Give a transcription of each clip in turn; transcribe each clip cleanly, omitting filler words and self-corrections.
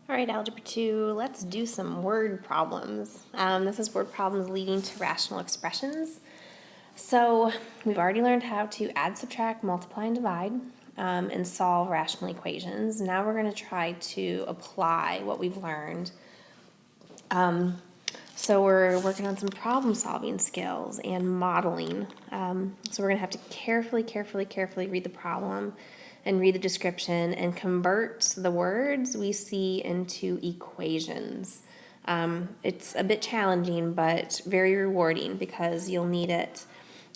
All right, Algebra 2, let's do some word problems. This is word problems leading to rational expressions. So we've already learned how to add, subtract, multiply, and divide, and solve rational equations. Now we're going to try to apply what we've learned. So we're working on some problem-solving skills and modeling. So we're going to have to carefully read the problem and read the description and convert the words we see into equations. It's a bit challenging, but very rewarding because you'll need it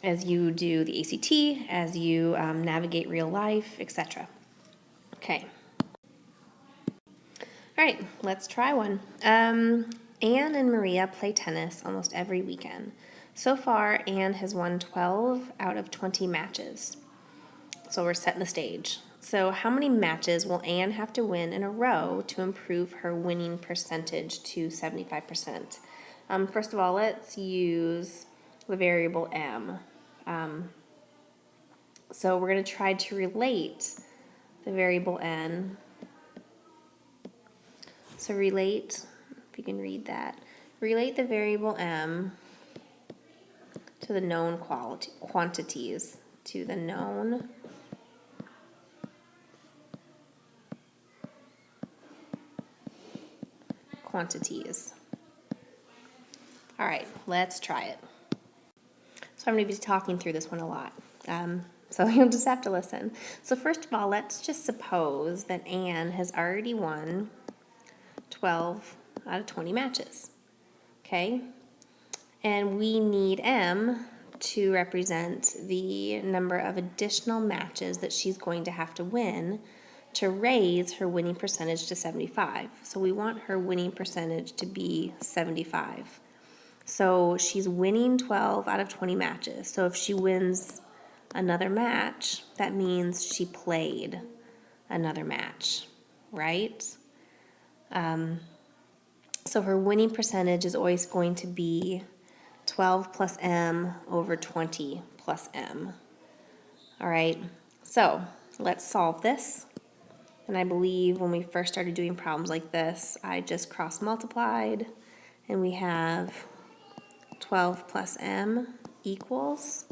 as you do the ACT, as you navigate real life, etc. Okay. All right, let's try one. Anne and Maria play tennis almost every weekend. So far, Anne has won 12 out of 20 matches. So we're setting the stage. So how many matches will Anne have to win in a row to improve her winning percentage to 75%? First of all, let's use the variable m. So we're going to try to relate the variable n. So relate, if you can read that, relate the variable m to the known quantities, to the known quantities. All right, let's try it. So I'm going to be talking through this one a lot, so you'll just have to listen. So first of all, let's just suppose that Anne has already won 12 out of 20 matches, okay? And we need m to represent the number of additional matches that she's going to have to win to raise her winning percentage to 75. So we want her winning percentage to be 75. So she's winning 12 out of 20 matches. So if she wins another match, that means she played another match, right? So her winning percentage is always going to be 12 plus m over 20 plus m. All right, so let's solve this. And I believe when we first started doing problems like this, I just cross-multiplied, and we have 12 plus m equals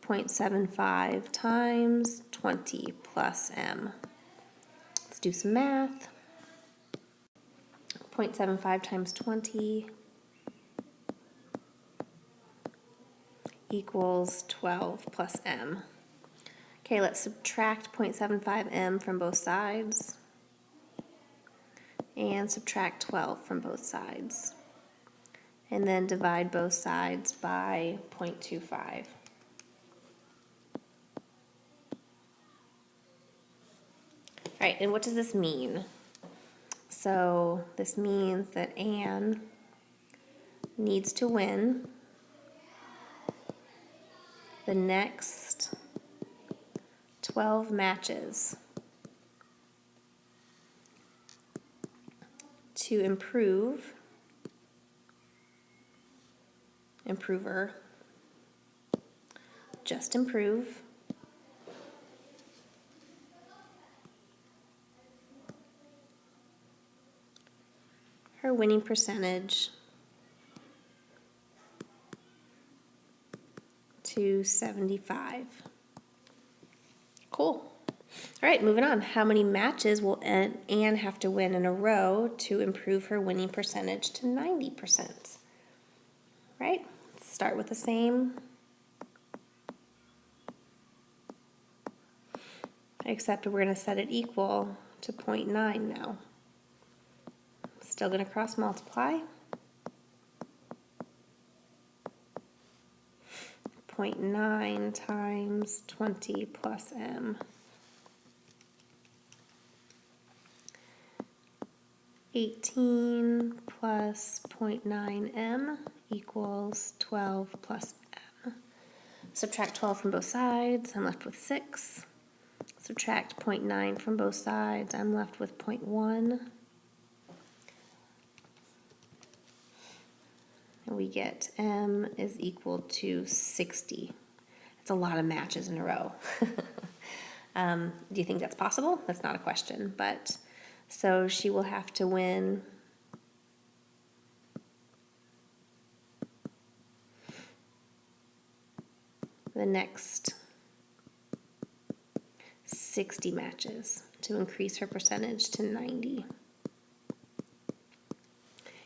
0.75 times 20 plus m. Let's do some math. 0.75 times 20 equals 12 plus m. Okay, let's subtract 0.75 m from both sides and subtract 12 from both sides. And then divide both sides by 0.25. All right, and what does this mean? So this means that Anne needs to win the next 12 matches to improve her winning percentage to 75. Cool. All right, moving on. How many matches will Anne have to win in a row to improve her winning percentage to 90%? Right? Let's start with the same. Except we're going to set it equal to 0.9 now. Still going to cross multiply. 0.9 times 20 plus m. 18 plus 0.9 m equals 12 plus m. Subtract 12 from both sides, I'm left with 6. Subtract 0.9 from both sides, I'm left with 0.1. And we get m is equal to 60. That's a lot of matches in a row. Do you think that's possible? That's not a question, but So she will have to win the next 60 matches to increase her percentage to 90.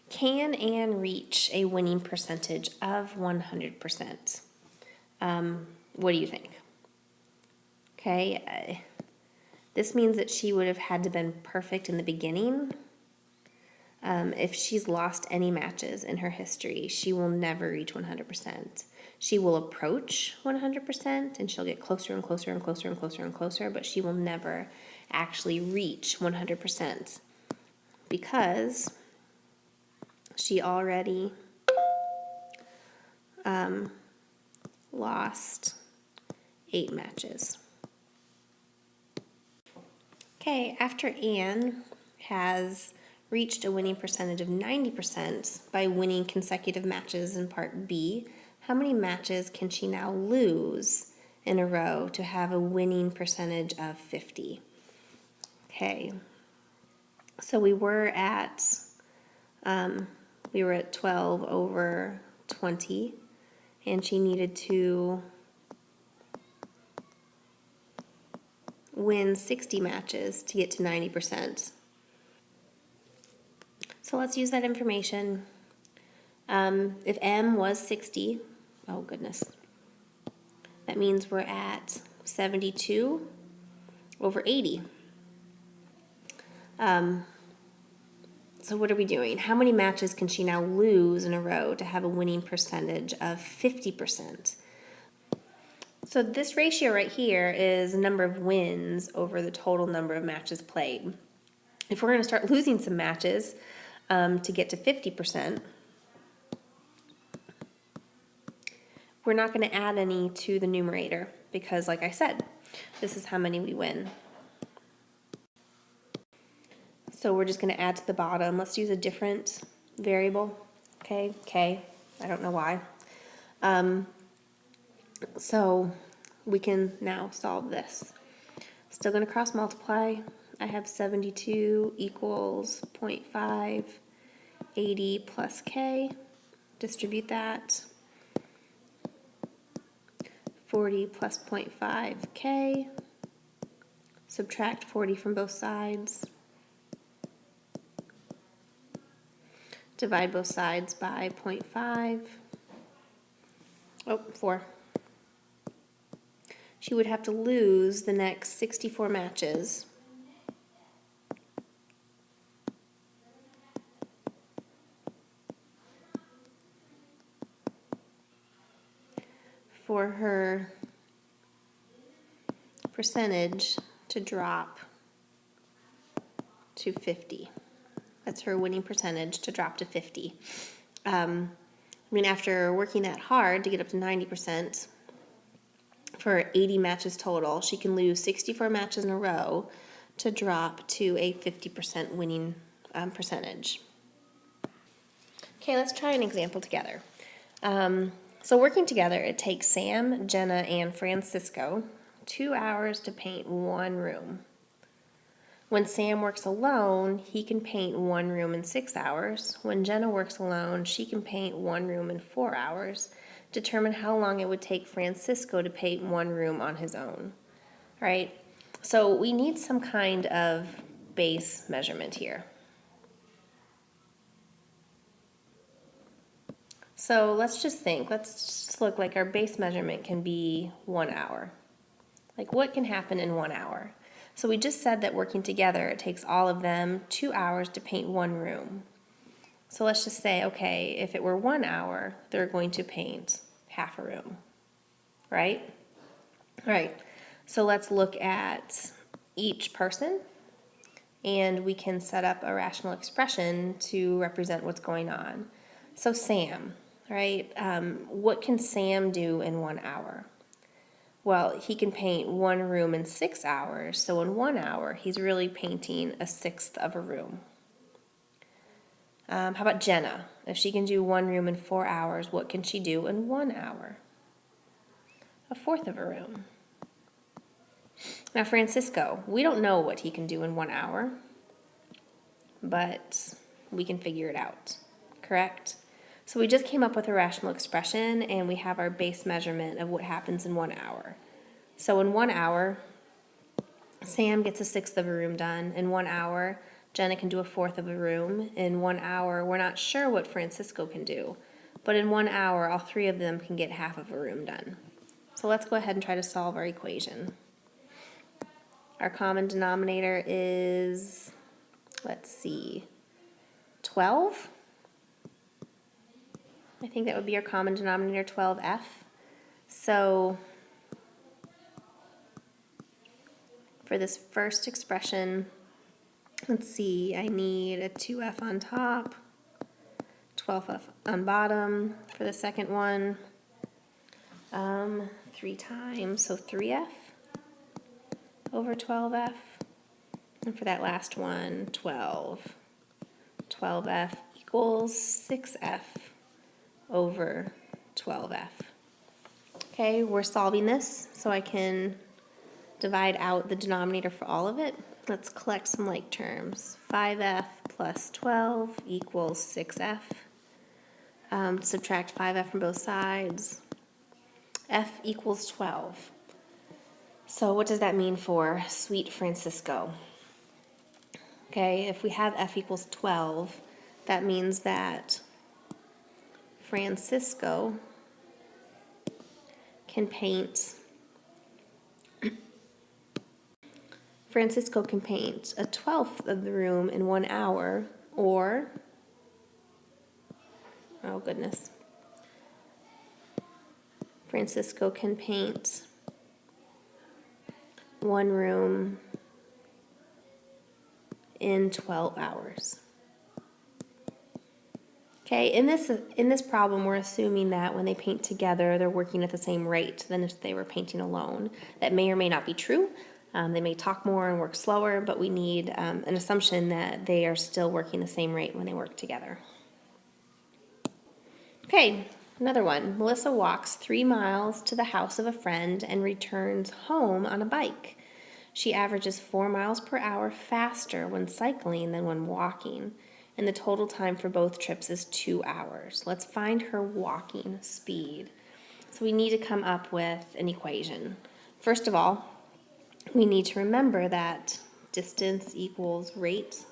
Can Anne reach a winning percentage of 100%? What do you think? Okay, this means that she would have had to been perfect in the beginning. If she's lost any matches in her history, she will never reach 100%. She will approach 100% and she'll get closer and closer and closer and closer and closer, but she will never actually reach 100% because she already lost 8 matches. Okay, after Anne has reached a winning percentage of 90% by winning consecutive matches in part B, how many matches can she now lose in a row to have a winning percentage of 50? Okay, so we were at 12 over 20, and she needed to win 60 matches to get to 90%. So let's use that information. If M was 60, oh goodness, that means we're at 72 over 80. So what are we doing? How many matches can she now lose in a row to have a winning percentage of 50%? So this ratio right here is the number of wins over the total number of matches played. If we're going to start losing some matches to get to 50%, we're not going to add any to the numerator because, like I said, this is how many we win. So we're just going to add to the bottom. Let's use a different variable. Okay, K. I don't know why. So we can now solve this. Still going to cross multiply. I have 72 equals 0.5, 80 plus K. Distribute that. 40 plus 0.5 K. Subtract 40 from both sides. Divide both sides by 0.5. Oh, 4. She would have to lose the next 64 matches for her percentage to drop to 50. That's her winning percentage to drop to 50. After working that hard to get up to 90%, for 80 matches total, she can lose 64 matches in a row to drop to a 50% winning percentage. Okay, let's try an example together. So working together, it takes Sam, Jenna, and Francisco 2 hours to paint one room. When Sam works alone, he can paint one room in 6 hours. When Jenna works alone, she can paint one room in 4 hours. Determine how long it would take Francisco to paint one room on his own. All right, so we need some kind of base measurement here. So let's just think, let's just look like our base measurement can be 1 hour. Like what can happen in 1 hour? So we just said that working together, it takes all of them 2 hours to paint one room. So let's just say, okay, if it were 1 hour, they're going to paint half a room, right? All right, so let's look at each person and we can set up a rational expression to represent what's going on. So Sam, right? What can Sam do in 1 hour? Well, he can paint one room in 6 hours, so in 1 hour, he's really painting a sixth of a room. How about Jenna? If she can do one room in 4 hours, what can she do in 1 hour? A fourth of a room. Now Francisco, we don't know what he can do in 1 hour. but we can figure it out, correct? So we just came up with a rational expression, and we have our base measurement of what happens in 1 hour. So in 1 hour, Sam gets a sixth of a room done. In 1 hour, Jenna can do a fourth of a room. In 1 hour, we're not sure what Francisco can do, but in 1 hour, all three of them can get half of a room done. So let's go ahead and try to solve our equation. Our common denominator is, let's see, 12. I think that would be our common denominator, 12F. So for this first expression, let's see, I need a 2F on top, 12F on bottom. For the second one, 3 times, so 3F over 12F. And for that last one, 12. 12F equals 6F over 12F. Okay, we're solving this so I can divide out the denominator for all of it. Let's collect some like terms. 5F plus 12 equals 6F. Subtract 5F from both sides. F equals 12. So what does that mean for sweet Francisco? Okay, if we have F equals 12, that means that Francisco can paint a 12th of the room in 1 hour, or, oh goodness, Francisco can paint 1 room in 12 hours. Okay, in this problem, we're assuming that when they paint together, they're working at the same rate than if they were painting alone. That may or may not be true. They may talk more and work slower, but we need an assumption that they are still working the same rate when they work together. Okay, another one. Melissa walks 3 miles to the house of a friend and returns home on a bike. She averages 4 miles per hour faster when cycling than when walking, and the total time for both trips is 2 hours. Let's find her walking speed. So we need to come up with an equation. First of all, we need to remember that distance equals rate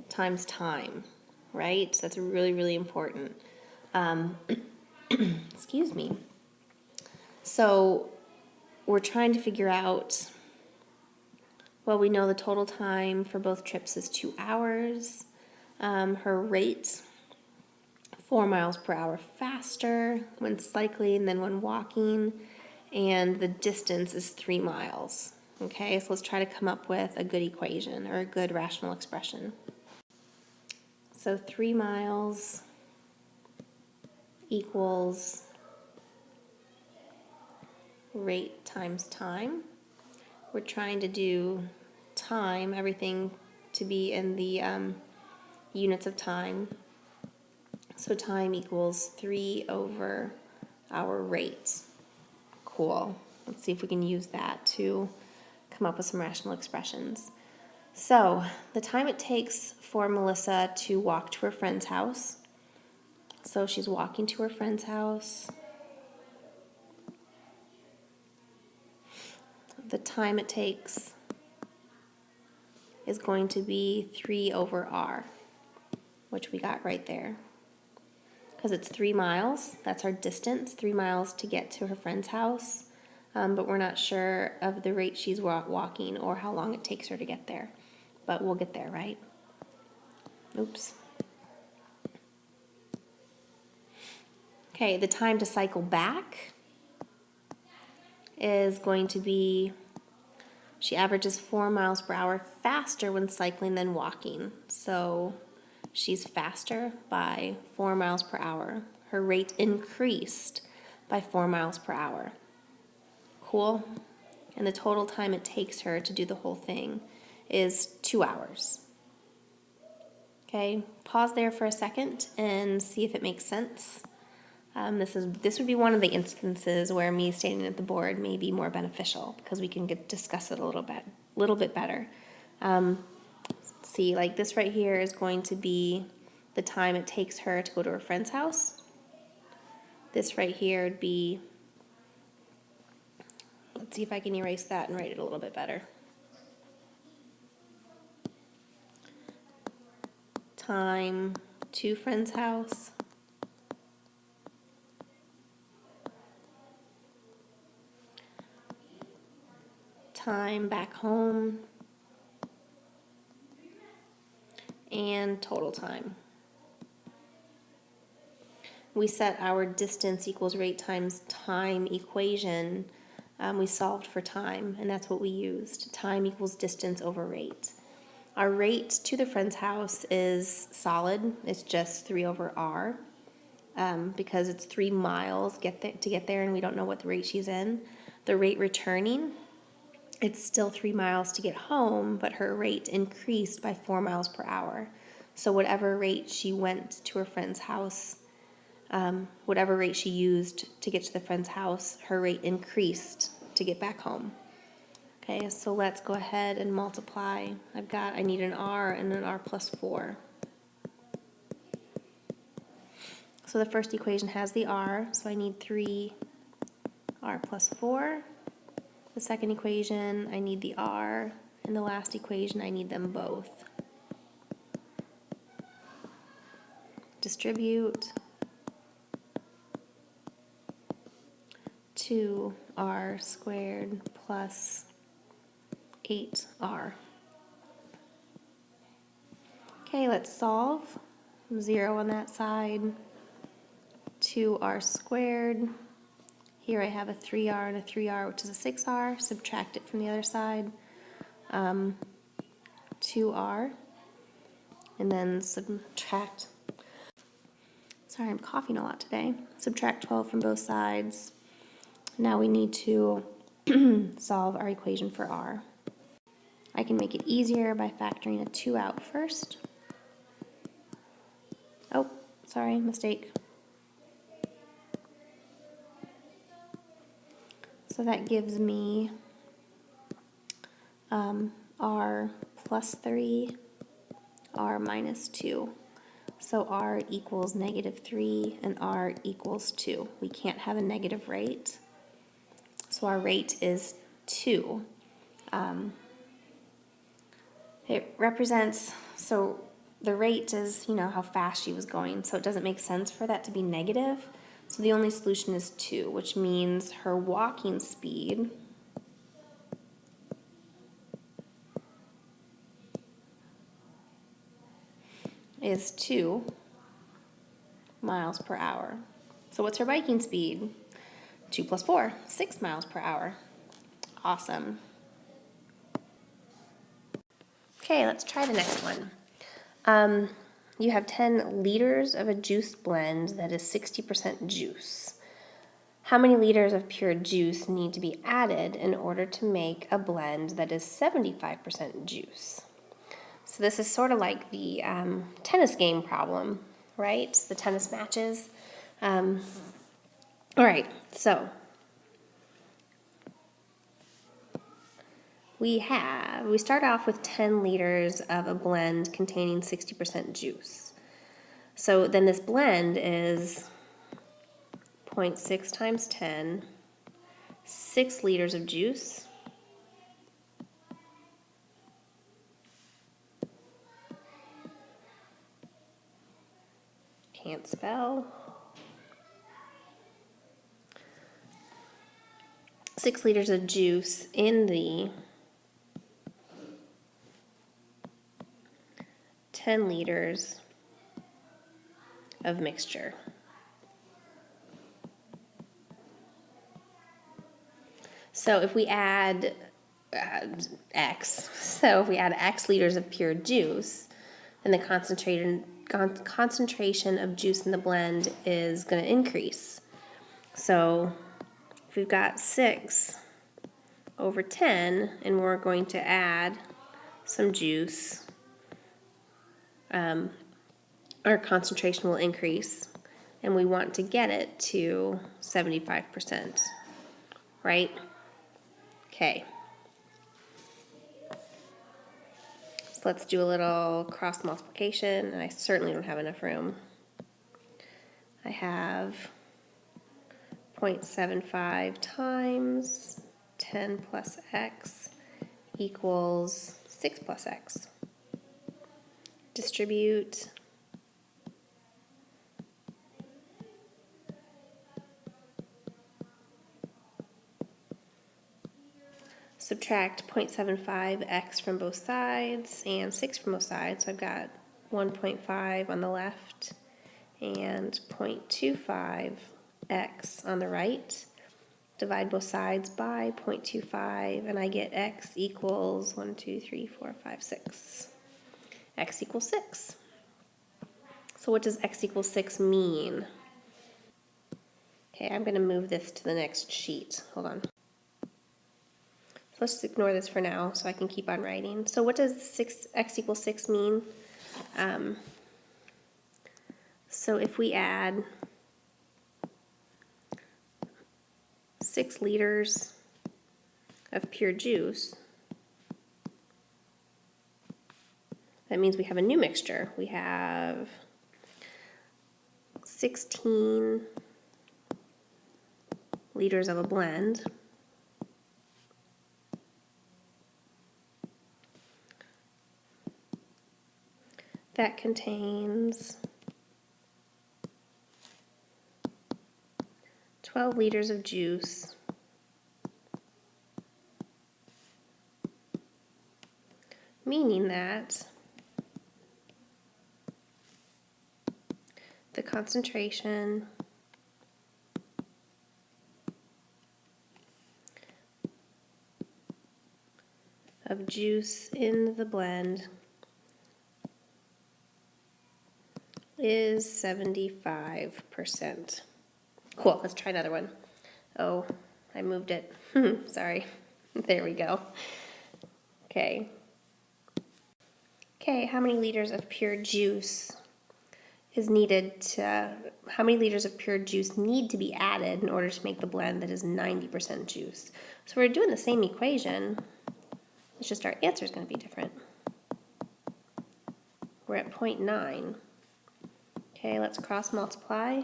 times time, right? That's really, really important. Excuse me. So we're trying to figure out, well, we know the total time for both trips is 2 hours. Her rate, 4 miles per hour faster when cycling than when walking, and the distance is 3 miles. Okay, so let's try to come up with a good equation or a good rational expression. So 3 miles equals rate times time. We're trying to do time, everything to be in the units of time. So time equals 3 over our rate. Cool. Let's see if we can use that to come up with some rational expressions. So the time it takes for Melissa to walk to her friend's house. So she's walking to her friend's house. The time it takes is going to be 3 over r, which we got right there. Because it's 3 miles, that's our distance, 3 miles to get to her friend's house. But we're not sure of the rate she's walking or how long it takes her to get there. But we'll get there, right? Oops. Okay, the time to cycle back is going to be, she averages 4 miles per hour faster when cycling than walking. So she's faster by 4 miles per hour. Her rate increased by 4 miles per hour. Cool. And the total time it takes her to do the whole thing is 2 hours. Okay, pause there for a second and see if it makes sense. This would be one of the instances where me standing at the board may be more beneficial because we can discuss it a little bit better. see, like this right here is going to be the time it takes her to go to her friend's house. This right here would be, let's see if I can erase that and write it a little bit better. Time to friend's house. Time back home. And total time. We set our distance equals rate times time equation. We solved for time, and that's what we used. Time equals distance over rate. Our rate to the friend's house is solid. It's just 3 over r, because it's 3 miles to get there, and we don't know what the rate she's in. The rate returning, it's still 3 miles to get home, but her rate increased by 4 miles per hour. So whatever rate she went to her friend's house, whatever rate she used to get to the friend's house, her rate increased to get back home. Okay, so let's go ahead and multiply. I need an r and an r plus 4. So the first equation has the r, so I need 3r plus 4. The second equation, I need the r, and the last equation, I need them both. Distribute 2r squared plus 8r. Okay, let's solve. 0 on that side, 2r squared. Here I have a 3r and a 3r, which is a 6r. Subtract it from the other side. 2r. And then subtract. Sorry, I'm coughing a lot today. Subtract 12 from both sides. Now we need to solve our equation for r. I can make it easier by factoring a 2 out first. Oh, sorry, mistake. So that gives me r plus 3, r minus 2. So r equals -3 and r equals 2. We can't have a negative rate. So our rate is 2. It represents, so the rate is, how fast she was going, so it doesn't make sense for that to be negative. So the only solution is 2, which means her walking speed is 2 miles per hour. So what's her biking speed? 2 plus 4, 6 miles per hour. Awesome. Okay, let's try the next one. You have 10 liters of a juice blend that is 60% juice. How many liters of pure juice need to be added in order to make a blend that is 75% juice? So this is sort of like the tennis game problem, right? The tennis matches. All right, so we start off with 10 liters of a blend containing 60% juice. So then this blend is 0.6 times 10, 6 liters of juice. Can't spell. 6 liters of juice in the 10 liters of mixture. So if we add X, so if we add X liters of pure juice, then the concentration of juice in the blend is going to increase. So if we've got 6 over 10, and we're going to add some juice, our concentration will increase, and we want to get it to 75%, right? Okay. So So let's do a little cross multiplication, and I certainly don't have enough room. I have 0.75 times 10 plus x equals 6 plus x. Distribute. Subtract 0.75x from both sides and 6 from both sides. So I've got 1.5 on the left and 0.25x on the right. Divide both sides by 0.25 and I get x equals 1, 2, 3, 4, 5, 6. X equals 6. So what does x equals 6 mean? Okay, I'm going to move this to the next sheet. Hold on. So let's just ignore this for now so I can keep on writing. So what does x equals 6 mean? So if we add 6 liters of pure juice, that means we have a new mixture. We have 16 liters of a blend. That contains 12 liters of juice, meaning that the concentration of juice in the blend is 75%. Cool, let's try another one. Oh, I moved it. Sorry. There we go. Okay. Okay, how many liters of pure juice is needed to, how many liters of pure juice need to be added in order to make the blend that is 90% juice? So we're doing the same equation, it's just our answer is going to be different. We're at 0.9. Okay, let's cross multiply.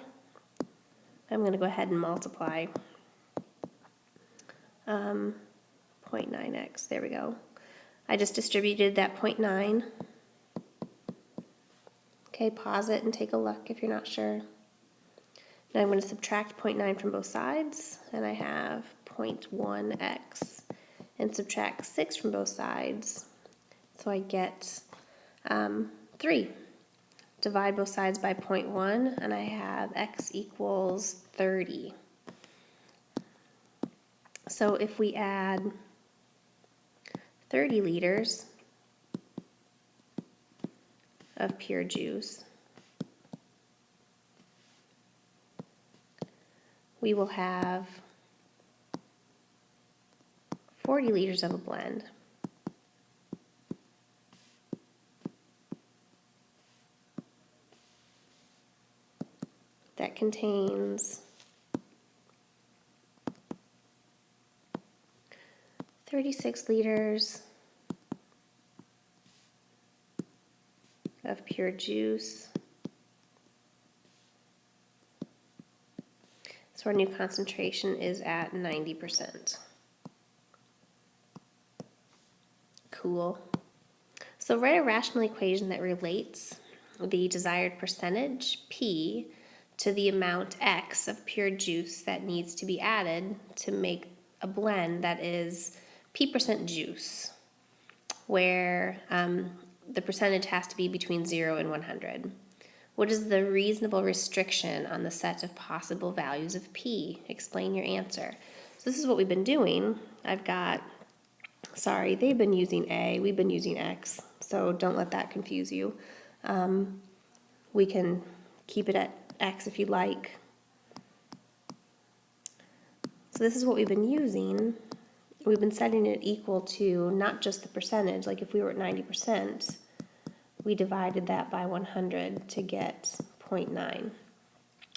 I'm going to go ahead and multiply 0.9x. There we go. I just distributed that 0.9. Okay, pause it and take a look if you're not sure. Now I'm going to subtract 0.9 from both sides, and I have 0.1x, and subtract 6 from both sides, so I get 3. Divide both sides by 0.1, and I have x equals 30. So if we add 30 liters of pure juice, we will have 40 liters of a blend. That contains 36 liters of pure juice. So our new concentration is at 90%. Cool. So write a rational equation that relates the desired percentage, P, to the amount X of pure juice that needs to be added to make a blend that is P% juice, where the percentage has to be between 0 and 100. What is the reasonable restriction on the set of possible values of P? Explain your answer. So this is what we've been doing. I've got, sorry, they've been using A, we've been using X, so don't let that confuse you. We can keep it at X if you'd like. So this is what we've been using. We've been setting it equal to not just the percentage, like if we were at 90%, we divided that by 100 to get 0.9.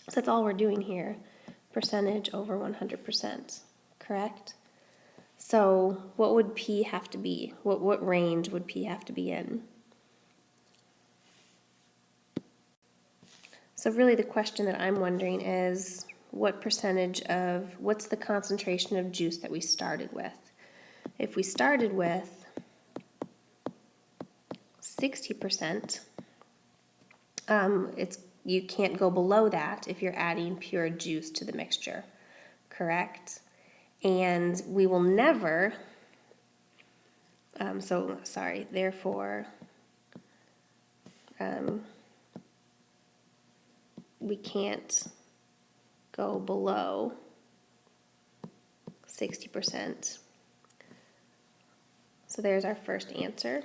So that's all we're doing here, percentage over 100%, correct? So what would P have to be? What range would P have to be in? So really the question that I'm wondering is what's the concentration of juice that we started with? If we started with 60%, you can't go below that if you're adding pure juice to the mixture, correct? And we will never, therefore, we can't go below 60%. So there's our first answer.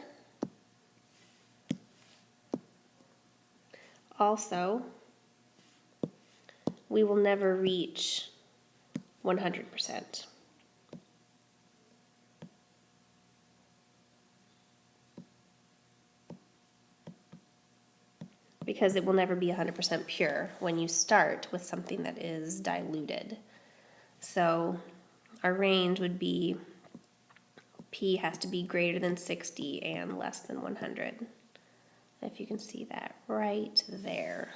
Also, we will never reach 100%. Because it will never be 100% pure when you start with something that is diluted. So our range would be P has to be greater than 60 and less than 100. If you can see that right there.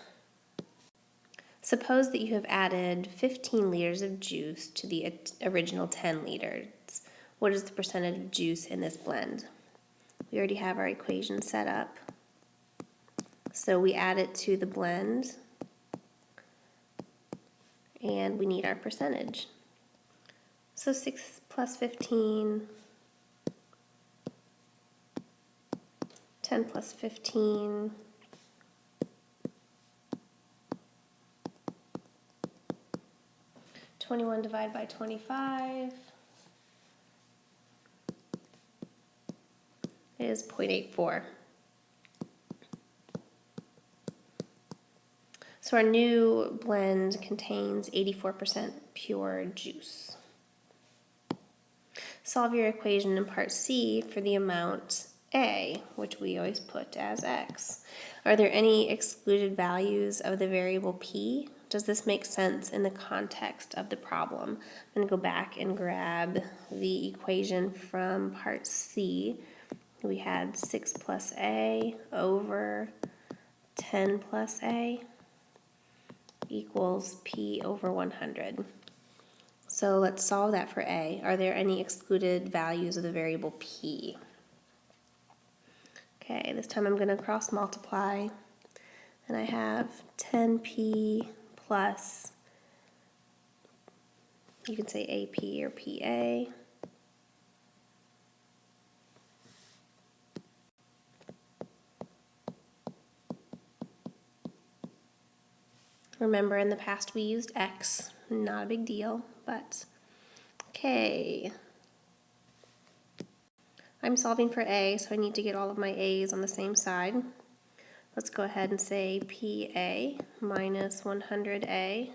Suppose that you have added 15 liters of juice to the original 10 liters. What is the percentage of juice in this blend? We already have our equation set up. So we add it to the blend, and we need our percentage. So 6 plus 15, 10 plus 15, 21 divided by 25 is 0.84. So our new blend contains 84% pure juice. Solve your equation in part C for the amount A, which we always put as X. Are there any excluded values of the variable P? Does this make sense in the context of the problem? I'm going to go back and grab the equation from part C. We had 6 plus A over 10 plus A equals P over 100. So let's solve that for A. Are there any excluded values of the variable P? Okay, this time I'm going to cross multiply, and I have 10P plus, you can say AP or PA, remember in the past we used X, not a big deal, but okay. I'm solving for A, so I need to get all of my A's on the same side. Let's go ahead and say PA minus 100A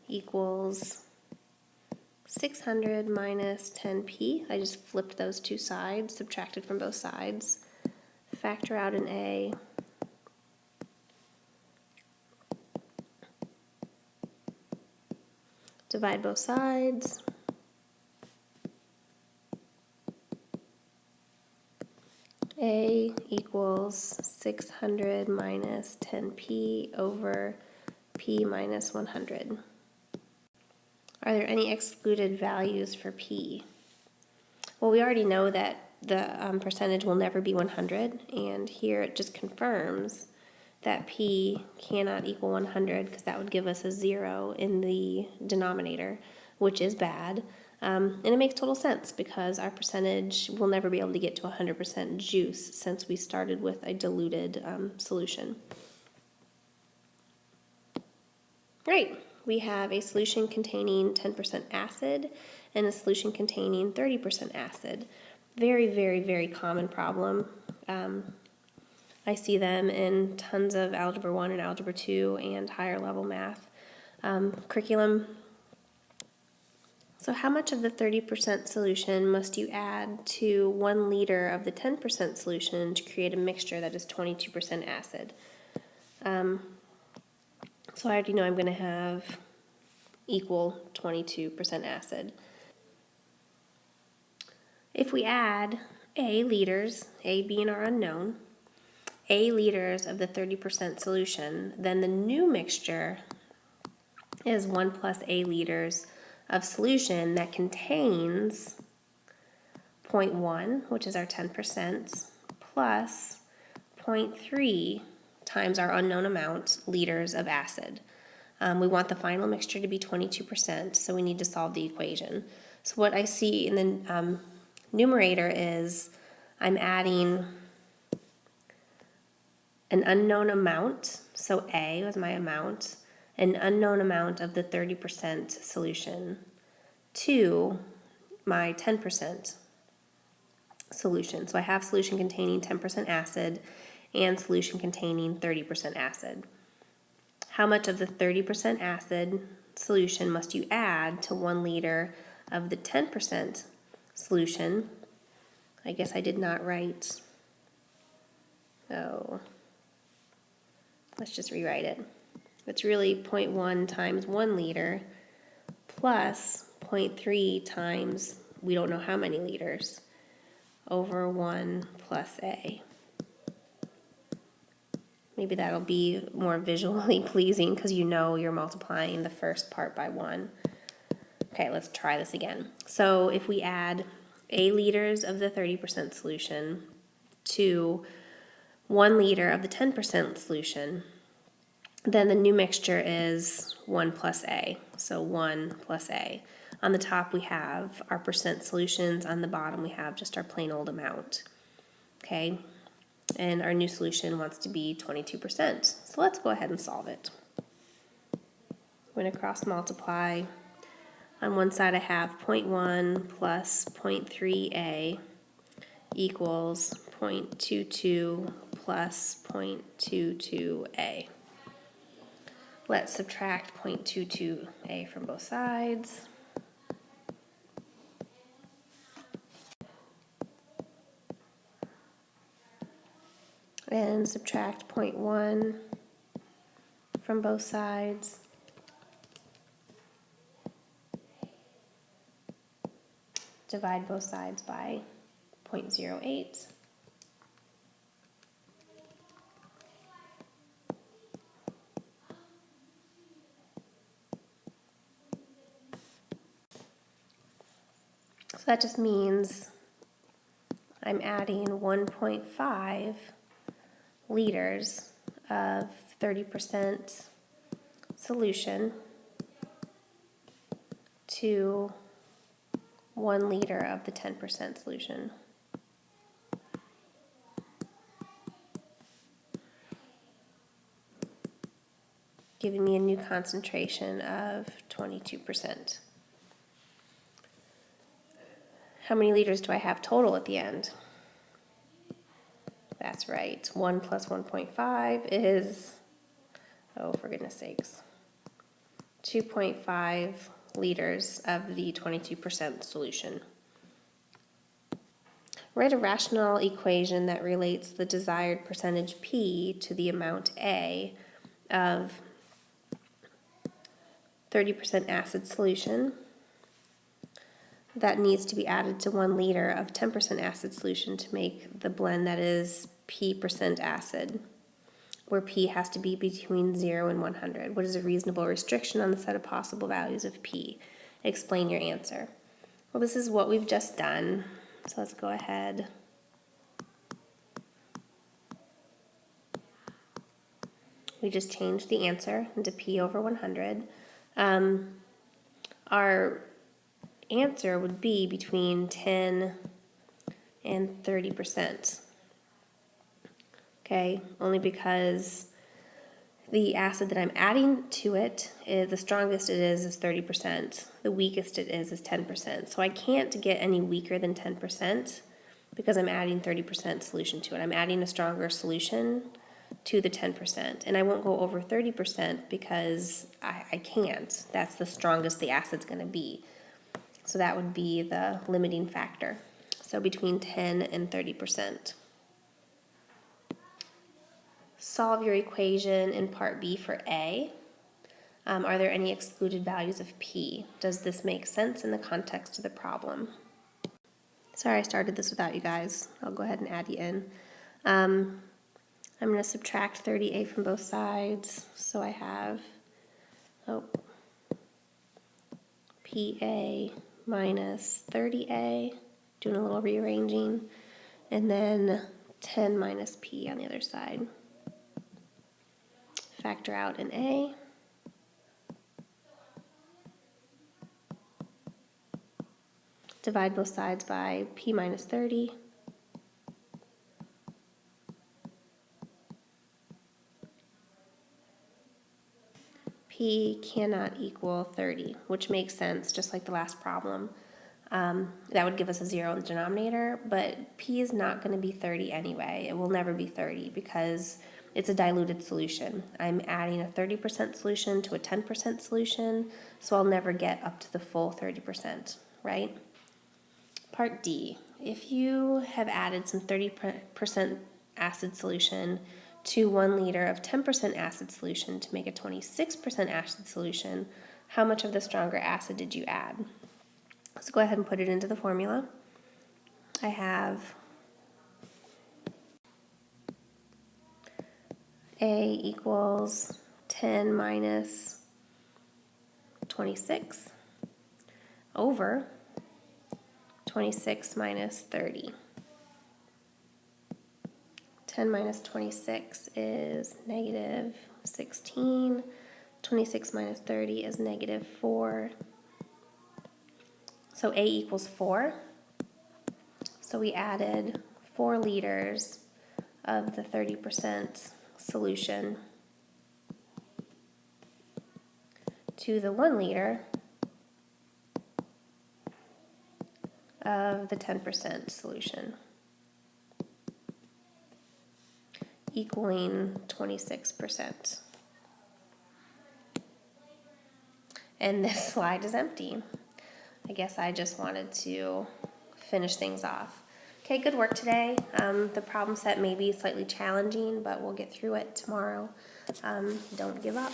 equals 600 minus 10P. I just flipped those two sides, subtracted from both sides. Factor out an A. Divide both sides. A equals 600 minus 10P over P minus 100. Are there any excluded values for P? Well, we already know that the percentage will never be 100, and here it just confirms that P cannot equal 100 because that would give us a 0 in the denominator, which is bad. And it makes total sense because our percentage will never be able to get to 100% juice since we started with a diluted solution. Great. We have a solution containing 10% acid and a solution containing 30% acid. Very, very, very common problem. I see them in tons of Algebra 1 and Algebra 2 and higher level math curriculum. So how much of the 30% solution must you add to 1 liter of the 10% solution to create a mixture that is 22% acid? So I already know I'm going to have equal 22% acid. If we add A liters, A being our unknown, A liters of the 30% solution, then the new mixture is 1 plus A liters of solution that contains 0.1, which is our 10%, plus 0.3 times our unknown amount, liters of acid. We want the final mixture to be 22%, so we need to solve the equation. So what I see in the numerator is I'm adding an unknown amount, so A was my amount, an unknown amount of the 30% solution to my 10% solution. So I have solution containing 10% acid and solution containing 30% acid. How much of the 30% acid solution must you add to 1 liter of the 10% solution? I guess I did not write. Oh, let's just rewrite it. It's really 0.1 times 1 liter plus 0.3 times, we don't know how many liters, over 1 plus A. Maybe that'll be more visually pleasing because you know you're multiplying the first part by 1. Okay, let's try this again. So if we add A liters of the 30% solution to 1 liter of the 10% solution, then the new mixture is 1 plus A, so 1 plus A. On the top we have our percent solutions, on the bottom we have just our plain old amount, okay? And our new solution wants to be 22%, so let's go ahead and solve it. I'm going to cross multiply. On one side I have 0.1 plus 0.3A equals 0.22 plus 0.22A. Let's subtract 0.22A from both sides. And subtract 0.1 from both sides. Divide both sides by 0.08. So that just means I'm adding 1.5 liters of 30% solution to 1 liter of the 10% solution. Giving me a new concentration of 22%. How many liters do I have total at the end? That's right, 1 plus 1.5 is, oh for goodness sakes, 2.5 liters of the 22% solution. Write a rational equation that relates the desired percentage P to the amount A of 30% acid solution that needs to be added to 1 liter of 10% acid solution to make the blend that is P% acid, where P has to be between 0 and 100. What is a reasonable restriction on the set of possible values of P? Explain your answer. Well, this is what we've just done, so let's go ahead. We just changed the answer into P over 100. Our answer would be between 10 and 30%. Okay, only because the acid that I'm adding to it, the strongest it is 30%. The weakest it is 10%. So I can't get any weaker than 10% because I'm adding 30% solution to it. I'm adding a stronger solution to the 10%. And I won't go over 30% because I can't. That's the strongest the acid's going to be. So that would be the limiting factor. So between 10 and 30%. Solve your equation in part B for A. Are there any excluded values of P? Does this make sense in the context of the problem? Sorry I started this without you guys. I'll go ahead and add you in. I'm I'm going to subtract 30A from both sides, so I have PA minus 30A, doing a little rearranging, and then 10 minus P on the other side. Factor out an A. Divide both sides by P minus 30. P cannot equal 30, which makes sense, just like the last problem. That would give us a 0 in the denominator, but P is not going to be 30 anyway. It will never be 30 because it's a diluted solution. I'm adding a 30% solution to a 10% solution, so I'll never get up to the full 30%, right? Part D, if you have added some 30% acid solution to 1 liter of 10% acid solution to make a 26% acid solution, how much of the stronger acid did you add? Let's go ahead and put it into the formula. I have A equals 10 minus 26 over 26 minus 30. 10 minus 26 is negative 16. 26 minus 30 is negative 4. So A equals 4. So we added 4 liters of the 30% solution to the 1 liter of the 10% solution, equaling 26%. And this slide is empty. I guess I just wanted to finish things off. Okay, good work today. The problem set may be slightly challenging, but we'll get through it tomorrow. Don't give up.